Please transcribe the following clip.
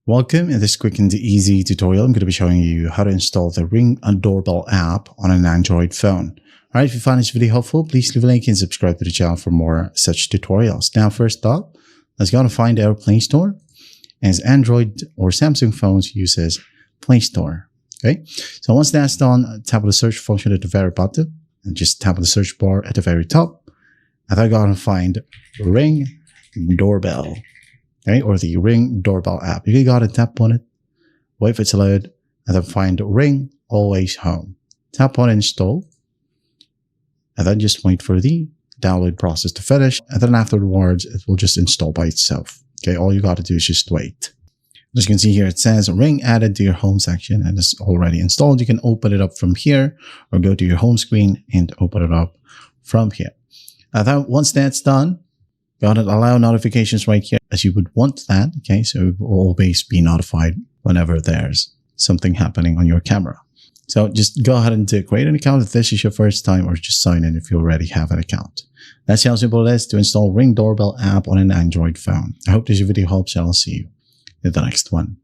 Welcome. In this quick and easy tutorial, I'm going to be showing you how to install the Ring Doorbell app on an Android phone. Alright, if you find this video helpful, please leave a like and subscribe to the channel for more such tutorials. Now, first up, let's go and find our Play Store. As Android or Samsung phones uses Play Store. Okay, so once that's done, tap on the search function at the very bottom and just tap on the search bar at the very top. And then go and find Ring Doorbell. Okay, or the Ring Doorbell app. You can go ahead and tap on it, wait for it to load, and then find Ring Always Home. Tap on Install, and then just wait for the download process to finish, and then afterwards, it will just install by itself. Okay, all you got to do is just wait. As you can see here, it says Ring added to your home section, and it's already installed. You can open it up from here, or go to your home screen and open it up from here. And then once that's done, go ahead and allow notifications right here as you would want that. Okay, so it will always be notified whenever there's something happening on your camera. So just go ahead and create an account if this is your first time, or just sign in if you already have an account. That's how simple it is to install Ring Doorbell app on an Android phone. I hope this video helps, and I'll see you in the next one.